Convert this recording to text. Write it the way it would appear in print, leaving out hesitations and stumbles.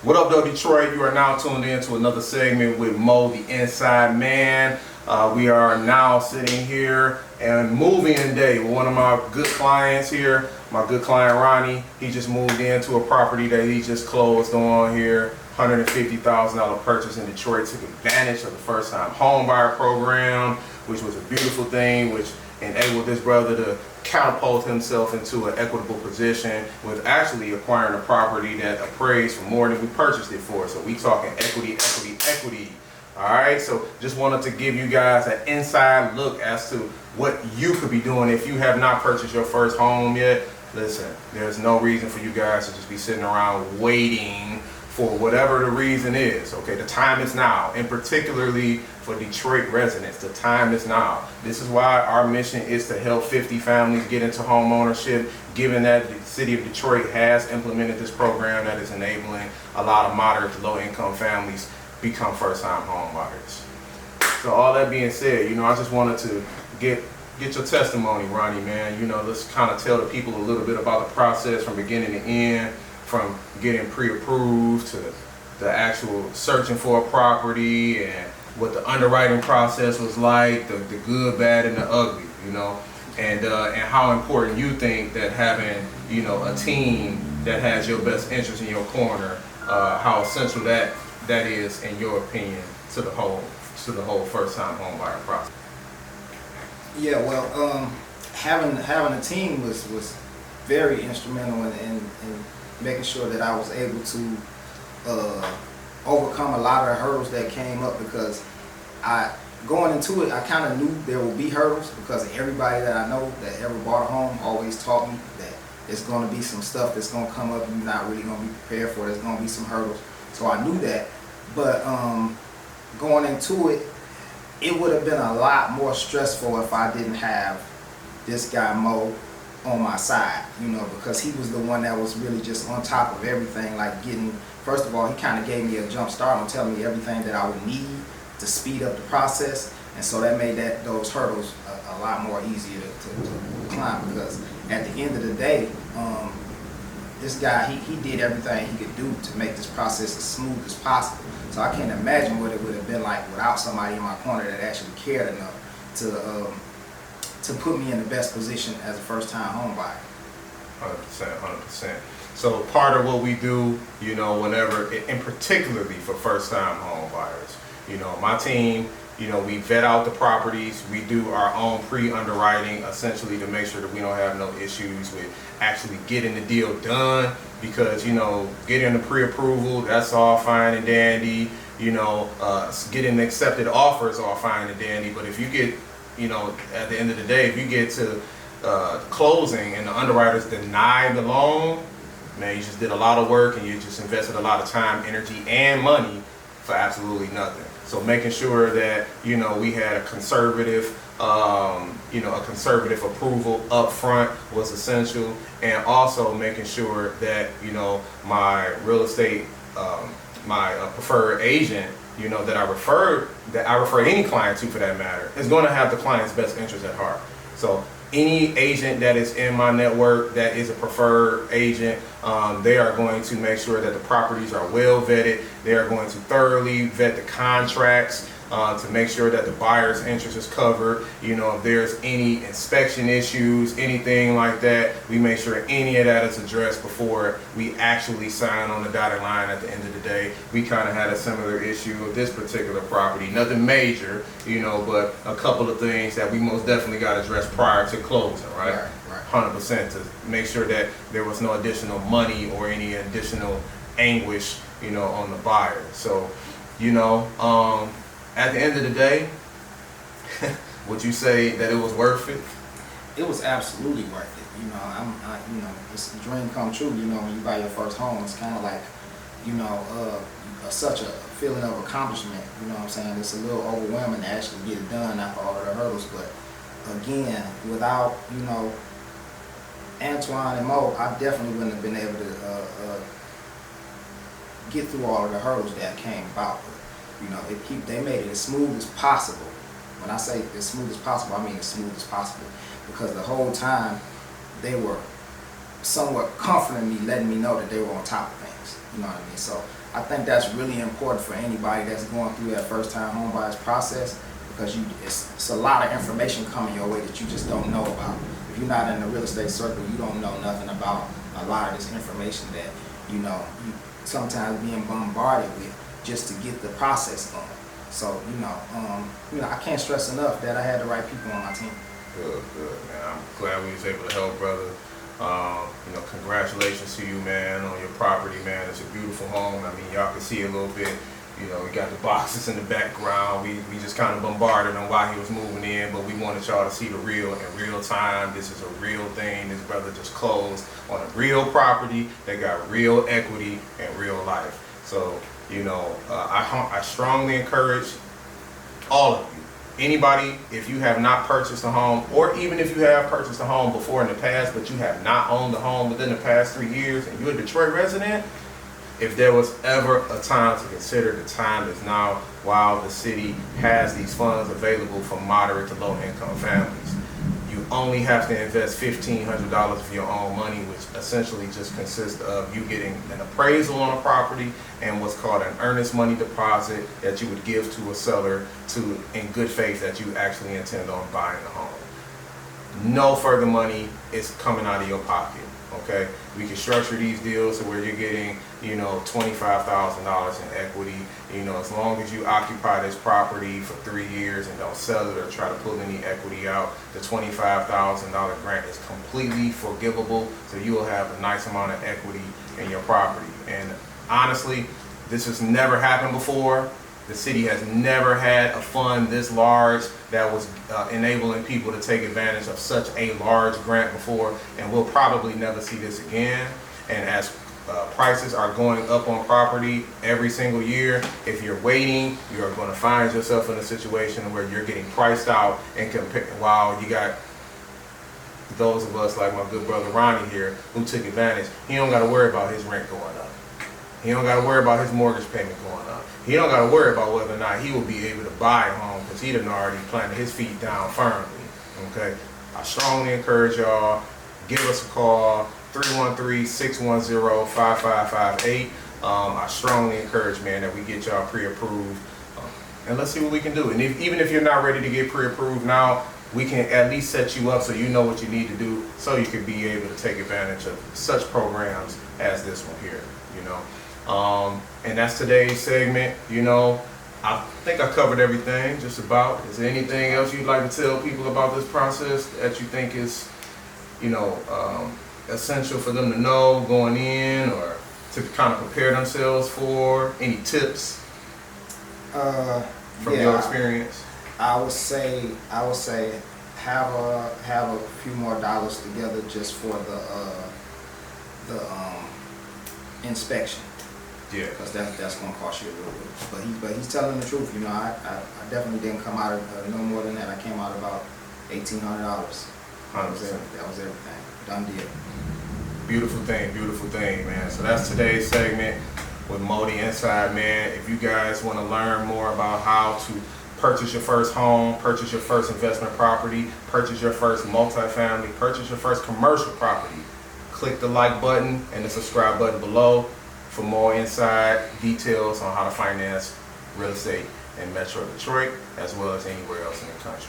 What up, though, Detroit? You are now tuned in to another segment with Mo, the Inside Man. We are now sitting here and moving today with one of my good clients here, my good client Ronnie. He just moved into a property that he just closed on here, $150,000 purchase in Detroit. Took advantage of the first-time home buyer program, which was a beautiful thing, which enabled this brother to catapult himself into an equitable position with actually acquiring a property that appraised for more than we purchased it for. So we talking equity. All right, so just wanted to give you guys an inside look as to what you could be doing if you have not purchased your first home yet. Listen, there's no reason for you guys to just be sitting around waiting for whatever the reason is. Okay, the time is now, and particularly for Detroit residents, the time is now. This is why our mission is to help 50 families get into home ownership, given that the city of Detroit has implemented this program that is enabling a lot of moderate to low income families become first-time home buyers. So all that being said, I just wanted to get your testimony, Ronnie, man. Let's kind of tell the people a little bit about the process from beginning to end, from getting pre-approved to the actual searching for a property, and what the underwriting process was like, the good, bad, and the ugly, and how important you think that having, a team that has your best interest in your corner, how essential that is, in your opinion, to the whole first-time home buyer process. Yeah, well, having a team was very instrumental in making sure that I was able to overcome a lot of the hurdles that came up, because going into it, I kind of knew there would be hurdles, because everybody that I know that ever bought a home always taught me that there's going to be some stuff that's going to come up you're not really going to be prepared for. There's going to be some hurdles. So I knew that. But going into it, it would have been a lot more stressful if I didn't have this guy Mo on my side, because he was the one that was really just on top of everything, like first of all, he kind of gave me a jump start on telling me everything that I would need to speed up the process, and so that made those hurdles a lot more easier to climb, because at the end of the day, this guy, he did everything he could do to make this process as smooth as possible. So I can't imagine what it would have been like without somebody in my corner that actually cared enough to put me in the best position as a first-time home buyer. 100%. So part of what we do, whenever, and particularly for first-time home buyers, my team, we vet out the properties. We do our own pre-underwriting, essentially, to make sure that we don't have no issues with actually getting the deal done, because, getting the pre-approval, that's all fine and dandy. Getting accepted offers all fine and dandy. But if you get, at the end of the day, if you get to closing and the underwriters deny the loan, man, you just did a lot of work and you just invested a lot of time, energy, and money for absolutely nothing. So making sure that, we had a conservative approval up front was essential, and also making sure that, my real estate, my preferred agent, that I refer any client to, for that matter, is going to have the client's best interest at heart. So any agent that is in my network that is a preferred agent, they are going to make sure that the properties are well vetted. They are going to thoroughly vet the contracts to make sure that the buyer's interest is covered. If there's any inspection issues, anything like that, we make sure any of that is addressed before we actually sign on the dotted line at the end of the day. We kind of had a similar issue with this particular property. Nothing major, but a couple of things that we most definitely got addressed prior to closing, right? 100%, to make sure that there was no additional money or any additional anguish, on the buyer. So, at the end of the day, would you say that it was worth it? It was absolutely worth it. It's a dream come true. When you buy your first home, it's kind of like, such a feeling of accomplishment. You know what I'm saying? It's a little overwhelming to actually get it done after all of the hurdles. But again, without, Antoine and Mo, I definitely wouldn't have been able to get through all of the hurdles that came about. They made it as smooth as possible. When I say as smooth as possible, I mean as smooth as possible, because the whole time they were somewhat comforting me, letting me know that they were on top of things. You know what I mean? So I think that's really important for anybody that's going through that first time home buyers process, because it's a lot of information coming your way that you just don't know about. If you're not in the real estate circle, you don't know nothing about a lot of this information that, you know, you sometimes being bombarded with just to get the process going. So, you know, I can't stress enough that I had the right people on my team. Good, man. I'm glad we was able to help, brother. You know, congratulations to you, man, on your property, man. It's a beautiful home. I mean, y'all can see a little bit. You know, we got the boxes in the background. We just kind of bombarded him while he was moving in, but we wanted y'all to see the real in real time. This is a real thing. This brother just closed on a real property that got real equity and real life. So, you know, I strongly encourage all of you. Anybody, if you have not purchased a home, or even if you have purchased a home before in the past, but you have not owned a home within the past 3 years, and you're a Detroit resident, if there was ever a time to consider, the time is now, while the city has these funds available for moderate to low income families. You only have to invest $1,500 of your own money, which essentially just consists of you getting an appraisal on a property and what's called an earnest money deposit that you would give to a seller to, in good faith, that you actually intend on buying the home. No further money is coming out of your pocket. Okay, we can structure these deals to where you're getting, you know, $25,000 in equity. You know, as long as you occupy this property for 3 years and don't sell it or try to pull any equity out, the $25,000 grant is completely forgivable. So you will have a nice amount of equity in your property. And honestly, this has never happened before. The city has never had a fund this large that was enabling people to take advantage of such a large grant before, and we'll probably never see this again. And as prices are going up on property every single year, if you're waiting, you're going to find yourself in a situation where you're getting priced out, and while you got those of us like my good brother Ronnie here who took advantage, he don't got to worry about his rent going up. He don't got to worry about his mortgage payment going up. He don't got to worry about whether or not he will be able to buy a home, because he done already planted his feet down firmly. Okay, I strongly encourage y'all, give us a call, 313-610-5558. I strongly encourage, man, that we get y'all pre-approved, and let's see what we can do. And even if you're not ready to get pre-approved now, we can at least set you up so you know what you need to do, so you can be able to take advantage of such programs as this one here. You know. And that's today's segment. You know, I think I covered everything just about. Is there anything else you'd like to tell people about this process that you think is, you know, essential for them to know going in, or to kind of prepare themselves for? Any tips from your experience? I would say have a few more dollars together just for the inspection. Yeah, because that's going to cost you a little bit. But he's telling the truth. You know, I definitely didn't come out of no more than that. I came out about $1,800. That was everything. Done deal. Beautiful thing, man. So that's today's segment with Mo the Inside Man. If you guys want to learn more about how to purchase your first home, purchase your first investment property, purchase your first multifamily, purchase your first commercial property, click the like button and the subscribe button below for more inside details on how to finance real estate in Metro Detroit, as well as anywhere else in the country.